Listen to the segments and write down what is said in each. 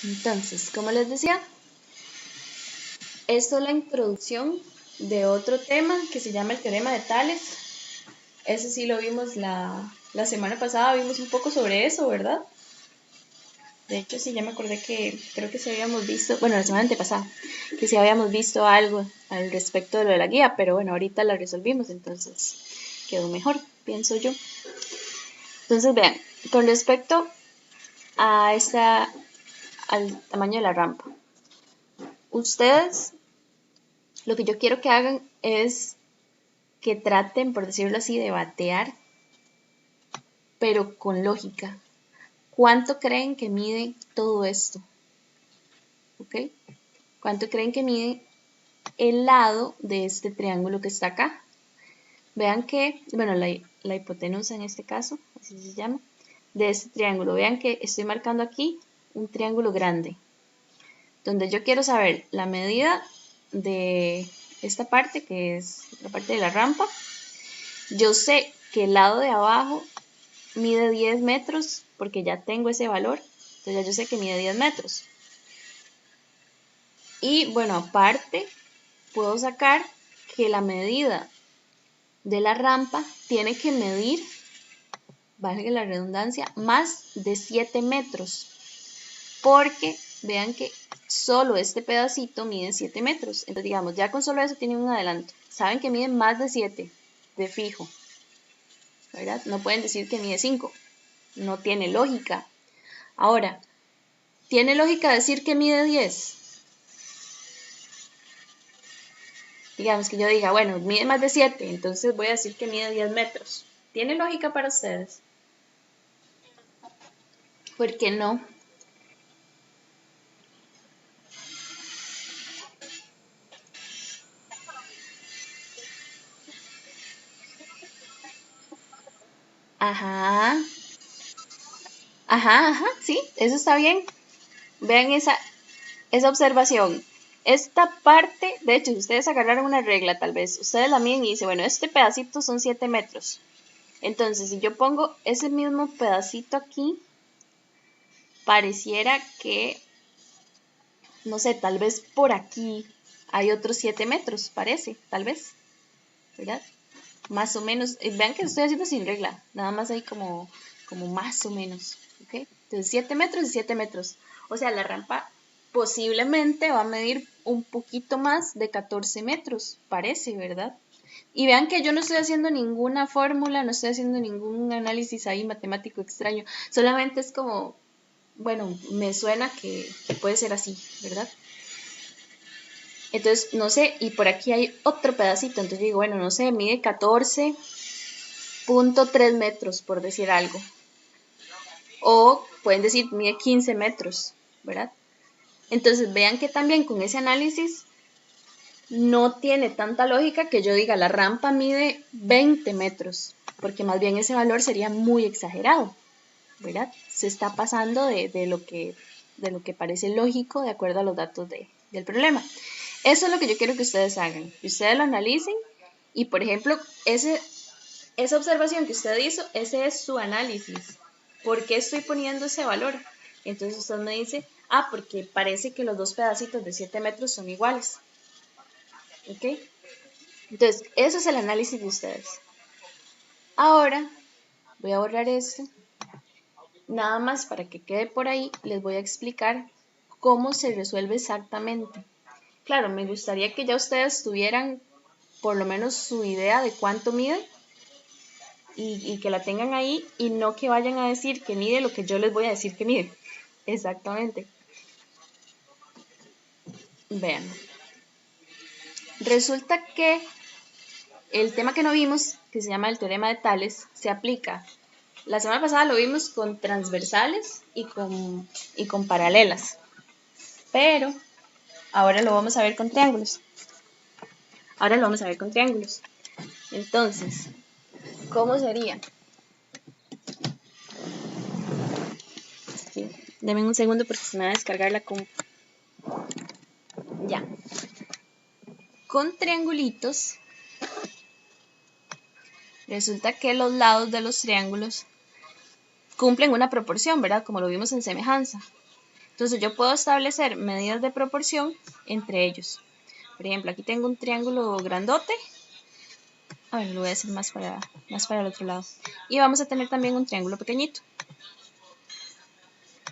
Entonces, como les decía, esto es la introducción de otro tema que se llama el teorema de Tales. Eso sí lo vimos la semana pasada, vimos un poco sobre eso, ¿verdad? De hecho, sí, ya me acordé que creo que sí habíamos visto, bueno, la semana antepasada, que sí habíamos visto algo al respecto de lo de la guía, pero bueno, ahorita la resolvimos, entonces quedó mejor, pienso yo. Entonces, vean, con respecto a al tamaño de la rampa, ustedes lo que yo quiero que hagan es que traten, por decirlo así, de batear, pero con lógica. ¿Cuánto creen que mide todo esto? ¿Ok? ¿Cuánto creen que mide el lado de este triángulo que está acá? Vean que, bueno, la hipotenusa en este caso, así se llama, de este triángulo. Vean que estoy marcando aquí un triángulo grande, donde yo quiero saber la medida de esta parte, que es la parte de la rampa. Yo sé que el lado de abajo mide 10 metros, porque ya tengo ese valor, entonces ya yo sé que mide 10 metros. Y bueno, aparte, puedo sacar que la medida de la rampa tiene que medir, valga la redundancia, más de 7 metros, porque vean que solo este pedacito mide 7 metros. Entonces, digamos, ya con solo eso tienen un adelanto. Saben que mide más de 7, de fijo, ¿verdad? No pueden decir que mide 5, no tiene lógica. Ahora, ¿tiene lógica decir que mide 10? Digamos que yo diga, bueno, mide más de 7, entonces voy a decir que mide 10 metros. ¿Tiene lógica para ustedes? ¿Por qué no? Ajá, ajá, sí, eso está bien. Vean esa observación. Esta parte, de hecho, si ustedes agarraron una regla, tal vez, ustedes la miden y dicen, bueno, este pedacito son 7 metros. Entonces, si yo pongo ese mismo pedacito aquí, pareciera que, no sé, tal vez por aquí hay otros 7 metros, parece, tal vez, ¿verdad? Más o menos, vean que lo estoy haciendo sin regla, nada más ahí como más o menos, ¿ok? Entonces 7 metros y 7 metros, o sea, la rampa posiblemente va a medir un poquito más de 14 metros, parece, ¿verdad? Y vean que yo no estoy haciendo ninguna fórmula, no estoy haciendo ningún análisis ahí matemático extraño, solamente es como, bueno, me suena que puede ser así, ¿verdad? Entonces, no sé, y por aquí hay otro pedacito, entonces digo, bueno, no sé, mide 14.3 metros, por decir algo. O pueden decir, mide 15 metros, ¿verdad? Entonces, vean que también con ese análisis no tiene tanta lógica que yo diga, la rampa mide 20 metros, porque más bien ese valor sería muy exagerado, ¿verdad? Se está pasando de lo que parece lógico de acuerdo a los datos del problema. Eso es lo que yo quiero que ustedes hagan, que ustedes lo analicen y, por ejemplo, esa observación que usted hizo, ese es su análisis. ¿Por qué estoy poniendo ese valor? Entonces usted me dice, porque parece que los dos pedacitos de 7 metros son iguales. ¿Ok? Entonces, eso es el análisis de ustedes. Ahora, voy a borrar esto. Nada más para que quede por ahí, les voy a explicar cómo se resuelve exactamente. Claro, me gustaría que ya ustedes tuvieran por lo menos su idea de cuánto mide y que la tengan ahí y no que vayan a decir que mide lo que yo les voy a decir que mide. Exactamente. Vean. Resulta que el tema que no vimos, que se llama el teorema de Tales, se aplica. La semana pasada lo vimos con transversales y con paralelas. Pero ahora lo vamos a ver con triángulos. Ahora lo vamos a ver con triángulos. Entonces, ¿cómo sería? Sí, denme un segundo porque se me va a descargar la compu. Ya. Con triangulitos, resulta que los lados de los triángulos cumplen una proporción, ¿verdad? Como lo vimos en semejanza. Entonces yo puedo establecer medidas de proporción entre ellos. Por ejemplo, aquí tengo un triángulo grandote. A ver, lo voy a hacer más para el otro lado. Y vamos a tener también un triángulo pequeñito.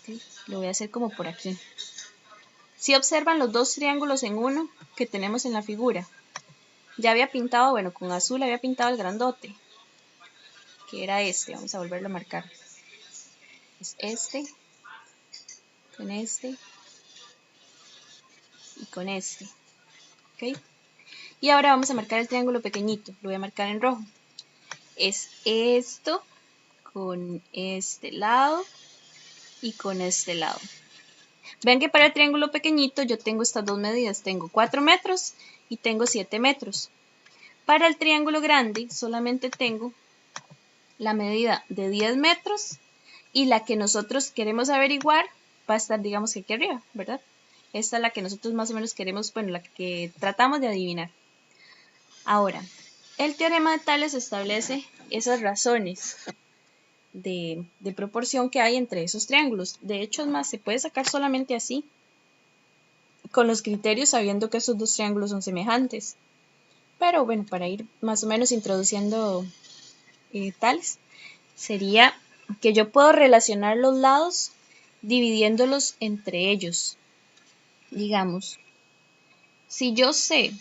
¿Okay? Lo voy a hacer como por aquí. Si observan los dos triángulos en uno que tenemos en la figura, ya había pintado, bueno, con azul había pintado el grandote, que era este. Vamos a volverlo a marcar. Es este, con este y con este. ¿Ok? Y ahora vamos a marcar el triángulo pequeñito. Lo voy a marcar en rojo. Es esto con este lado y con este lado. Vean que para el triángulo pequeñito yo tengo estas dos medidas. Tengo 4 metros y tengo 7 metros. Para el triángulo grande solamente tengo la medida de 10 metros y la que nosotros queremos averiguar va a estar, digamos que aquí arriba, ¿verdad? Esta es la que nosotros más o menos queremos, bueno, la que tratamos de adivinar. Ahora, el teorema de Tales establece esas razones de proporción que hay entre esos triángulos. De hecho, es más, se puede sacar solamente así, con los criterios sabiendo que esos dos triángulos son semejantes. Pero bueno, para ir más o menos introduciendo Tales, sería que yo puedo relacionar los lados dividiéndolos entre ellos. Digamos, si yo sé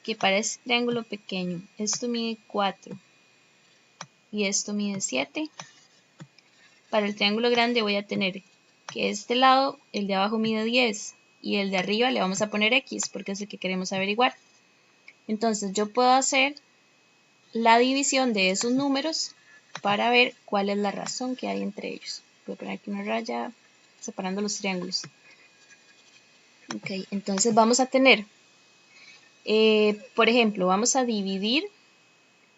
que para este triángulo pequeño esto mide 4 y esto mide 7, para el triángulo grande voy a tener que este lado, el de abajo mide 10 y el de arriba le vamos a poner X porque es el que queremos averiguar. Entonces yo puedo hacer la división de esos números para ver cuál es la razón que hay entre ellos. Voy a poner aquí una raya separando los triángulos. Ok, entonces vamos a tener, por ejemplo, vamos a dividir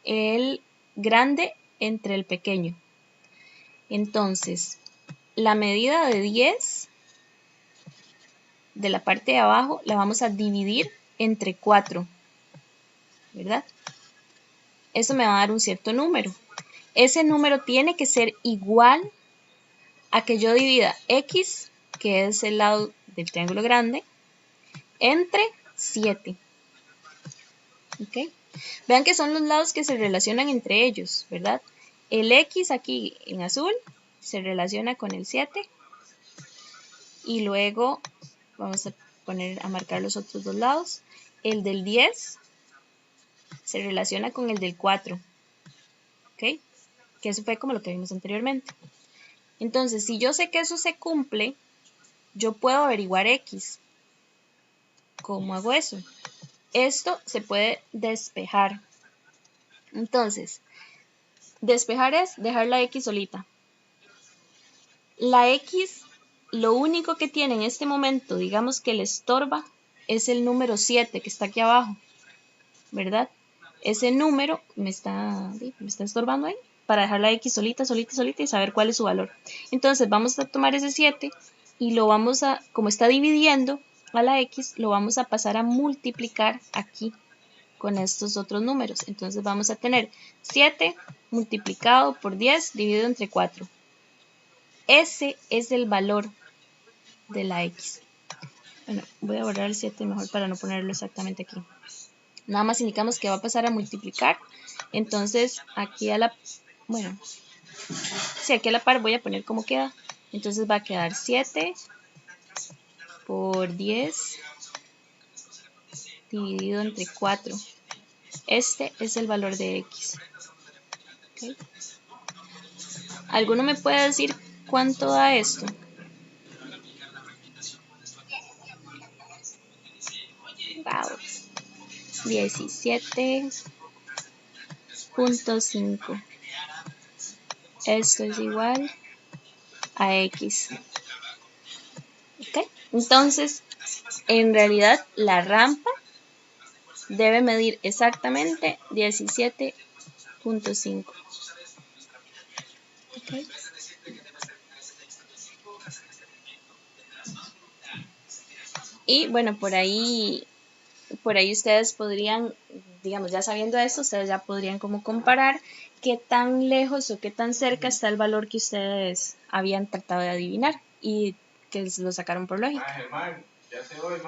el grande entre el pequeño. Entonces, la medida de 10 de la parte de abajo la vamos a dividir entre 4, ¿verdad? Eso me va a dar un cierto número. Ese número tiene que ser igual a que yo divida X, que es el lado del triángulo grande, entre 7. ¿Ok? Vean que son los lados que se relacionan entre ellos, ¿verdad? El X aquí en azul se relaciona con el 7 y luego vamos a marcar los otros dos lados. El del 10 se relaciona con el del 4, ¿ok? Que eso fue como lo que vimos anteriormente. Entonces, si yo sé que eso se cumple, yo puedo averiguar X. ¿Cómo hago eso? Esto se puede despejar. Entonces, despejar es dejar la X solita. La X, lo único que tiene en este momento, digamos que le estorba, es el número 7 que está aquí abajo, ¿verdad? Ese número me está estorbando ahí para dejar la X solita, solita, solita y saber cuál es su valor. Entonces vamos a tomar ese 7 y lo vamos a, como está dividiendo a la X, lo vamos a pasar a multiplicar aquí con estos otros números. Entonces vamos a tener 7 multiplicado por 10 dividido entre 4. Ese es el valor de la X. Bueno, voy a borrar el 7 mejor para no ponerlo exactamente aquí. Nada más indicamos que va a pasar a multiplicar. Entonces aquí a la, bueno, sí, aquí a la par voy a poner como queda. Entonces va a quedar 7 por 10 dividido entre 4. Este es el valor de X. ¿Okay? ¿Alguno me puede decir cuánto da esto? Wow. 17.5. Esto es igual a X. ¿Okay? Entonces, en realidad, la rampa debe medir exactamente 17.5. ¿Okay? Y bueno, por ahí ustedes podrían, digamos, ya sabiendo esto, ustedes ya podrían como comparar qué tan lejos o qué tan cerca está el valor que ustedes habían tratado de adivinar. Y que lo sacaron por lógica. Germán, ya se oye,